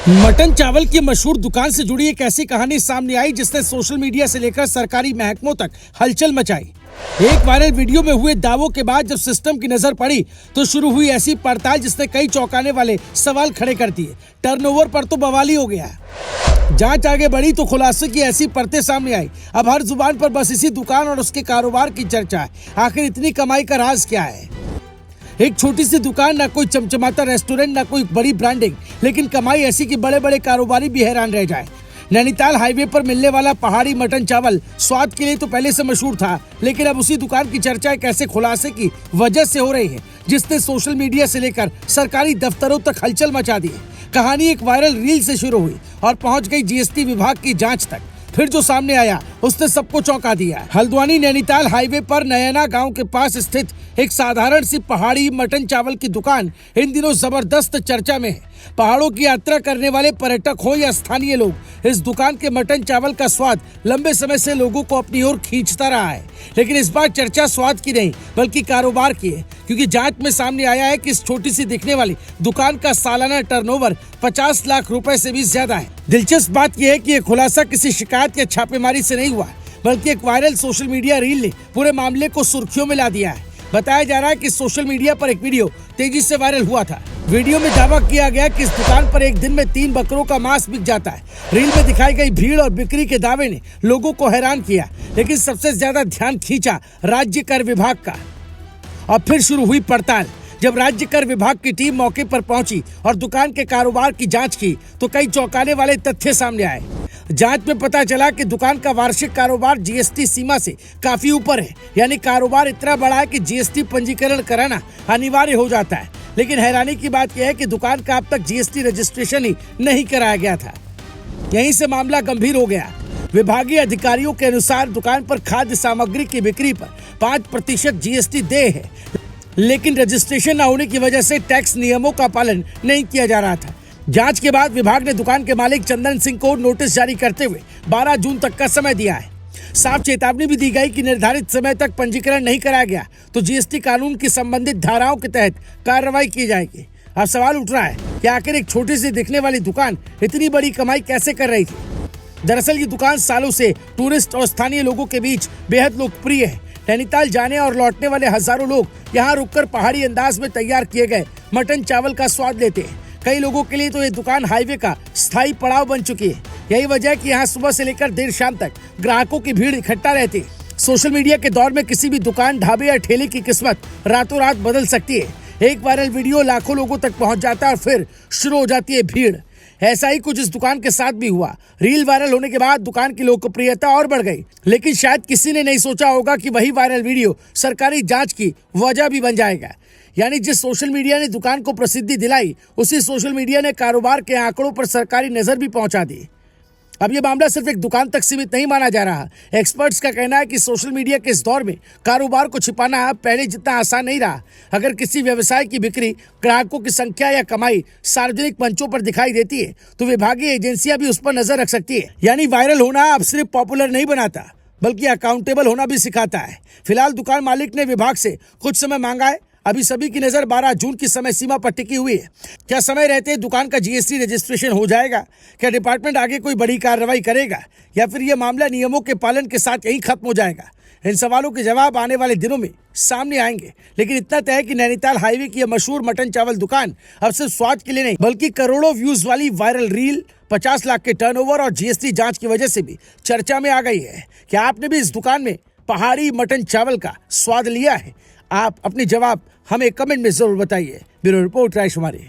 Mutton चावल की मशहूर दुकान से जुड़ी एक ऐसी कहानी सामने आई जिसने सोशल मीडिया से लेकर सरकारी महकमों तक हलचल मचाई। एक वायरल वीडियो में हुए दावों के बाद जब सिस्टम की नजर पड़ी तो शुरू हुई ऐसी पड़ताल जिसने कई चौंकाने वाले सवाल खड़े कर दिए। टर्नओवर पर तो बवाली हो गया। जांच आगे बढ़ी तो खुलासे की ऐसी परतें सामने आई। अब हर जुबान पर बस इसी दुकान और उसके कारोबार की चर्चा है। आखिर इतनी कमाई का राज क्या है? एक छोटी सी दुकान, ना कोई चमचमाता रेस्टोरेंट, ना कोई बड़ी ब्रांडिंग, लेकिन कमाई ऐसी कि बड़े बड़े कारोबारी भी हैरान रह जाए। नैनीताल हाईवे पर मिलने वाला पहाड़ी मटन चावल स्वाद के लिए तो पहले से मशहूर था, लेकिन अब उसी दुकान की चर्चा एक ऐसे खुलासे की वजह से हो रही है जिसने सोशल मीडिया से लेकर सरकारी दफ्तरों तक हलचल मचा दी। कहानी एक वायरल रील से शुरू हुई और पहुंच गई जीएसटी विभाग की जांच तक। फिर जो सामने आया उसने सबको चौंका दिया। हल्द्वानी नैनीताल हाईवे पर नयना गांव के पास स्थित एक साधारण सी पहाड़ी मटन चावल की दुकान इन दिनों जबरदस्त चर्चा में है। पहाड़ों की यात्रा करने वाले पर्यटक हो या स्थानीय लोग, इस दुकान के मटन चावल का स्वाद लंबे समय से लोगों को अपनी ओर खींचता रहा है। लेकिन इस बार चर्चा स्वाद की नहीं बल्कि कारोबार की है, क्योंकि जांच में सामने आया है कि इस छोटी सी दिखने वाली दुकान का सालाना टर्नओवर 50 लाख रुपए से भी ज्यादा है। दिलचस्प बात यह है कि यह खुलासा किसी शिकायत या छापेमारी से नहीं हुआ, बल्कि एक वायरल सोशल मीडिया रील ने पूरे मामले को सुर्खियों में ला दिया है। बताया जा रहा है कि सोशल मीडिया पर एक वीडियो तेजी से वायरल हुआ था। वीडियो में दावा किया गया कि इस दुकान पर एक दिन में 3 बकरों का मांस बिक जाता है। रील में दिखाई गई भीड़ और बिक्री के दावे ने लोगों को हैरान किया, लेकिन सबसे ज्यादा ध्यान खींचा राज्य कर विभाग का। और फिर शुरू हुई पड़ताल। जब राज्य कर विभाग की टीम मौके पर पहुंची और दुकान के कारोबार की जांच की तो कई चौंकाने वाले तथ्य सामने आए। जांच में पता चला कि दुकान का वार्षिक कारोबार जीएसटी सीमा से काफी ऊपर है, यानी कारोबार इतना बड़ा है कि जीएसटी पंजीकरण कराना अनिवार्य हो जाता है। लेकिन हैरानी की बात यह है कि दुकान का अब तक जीएसटी रजिस्ट्रेशन ही नहीं कराया गया था। यहीं से मामला गंभीर हो गया। विभागीय अधिकारियों के अनुसार दुकान पर खाद्य सामग्री की बिक्री पर 5% जीएसटी देय है, लेकिन रजिस्ट्रेशन न होने की वजह से टैक्स नियमों का पालन नहीं किया जा रहा था। जांच के बाद विभाग ने दुकान के मालिक चंदन सिंह को नोटिस जारी करते हुए 12 जून तक का समय दिया है। साफ चेतावनी भी दी गई कि निर्धारित समय तक पंजीकरण नहीं कराया गया तो जीएसटी कानून की संबंधित धाराओं के तहत कार्रवाई की जाएगी। अब सवाल उठ रहा है कि आखिर एक छोटी सी दिखने वाली दुकान इतनी बड़ी कमाई कैसे कर रही थी? दरअसल ये दुकान सालों से टूरिस्ट और स्थानीय लोगों के बीच बेहद लोकप्रिय है। नैनीताल जाने और लौटने वाले हजारों लोग यहाँ रुककर पहाड़ी अंदाज में तैयार किए गए मटन चावल का स्वाद लेते हैं। कई लोगों के लिए तो ये दुकान हाईवे का स्थायी पड़ाव बन चुकी है। यही वजह है कि यहाँ सुबह से लेकर देर शाम तक ग्राहकों की भीड़ इकट्ठा रहती है। सोशल मीडिया के दौर में किसी भी दुकान, ढाबे या ठेले की किस्मत रातों रात बदल सकती है। एक वायरल वीडियो लाखों लोगों तक पहुंच जाता है और फिर शुरू हो जाती है भीड़। ऐसा ही कुछ इस दुकान के साथ भी हुआ। रील वायरल होने के बाद दुकान की लोकप्रियता और बढ़ गई, लेकिन शायद किसी ने नहीं सोचा होगा कि वही वायरल वीडियो सरकारी जांच की वजह भी बन जाएगा। यानी जिस सोशल मीडिया ने दुकान को प्रसिद्धि दिलाई, उसी सोशल मीडिया ने कारोबार के आंकड़ों पर सरकारी नजर भी पहुंचा दी। अब ये मामला सिर्फ एक दुकान तक सीमित नहीं माना जा रहा। एक्सपर्ट्स का कहना है कि सोशल मीडिया के इस दौर में कारोबार को छिपाना पहले जितना आसान नहीं रहा। अगर किसी व्यवसाय की बिक्री, ग्राहकों की संख्या या कमाई सार्वजनिक मंचों पर दिखाई देती है तो विभागीय एजेंसियां भी उस पर नजर रख सकती है। यानी वायरल होना अब सिर्फ पॉपुलर नहीं बनाता बल्कि अकाउंटेबल होना भी सिखाता है। फिलहाल दुकान मालिक ने विभाग से कुछ समय मांगा है। अभी सभी की नजर 12 जून की समय सीमा पर टिकी हुई है। क्या समय रहते दुकान का जीएसटी रजिस्ट्रेशन हो जाएगा? क्या डिपार्टमेंट आगे कोई बड़ी कार्रवाई करेगा या फिर यह मामला नियमों के पालन के साथ यही खत्म हो जाएगा? इन सवालों के जवाब आने वाले दिनों में सामने आएंगे। लेकिन इतना तय है कि नैनीताल हाईवे की यह मशहूर मटन चावल दुकान अब सिर्फ स्वाद के लिए नहीं बल्कि करोड़ों व्यूज वाली वायरल रील, 50 लाख के टर्नओवर और जीएसटी जांच की वजह से भी चर्चा में आ गई है। क्या आपने भी इस दुकान में पहाड़ी मटन चावल का स्वाद लिया है? आप अपने जवाब हमें कमेंट में जरूर बताइए। ब्यूरो रिपोर्ट, राय शुमारी।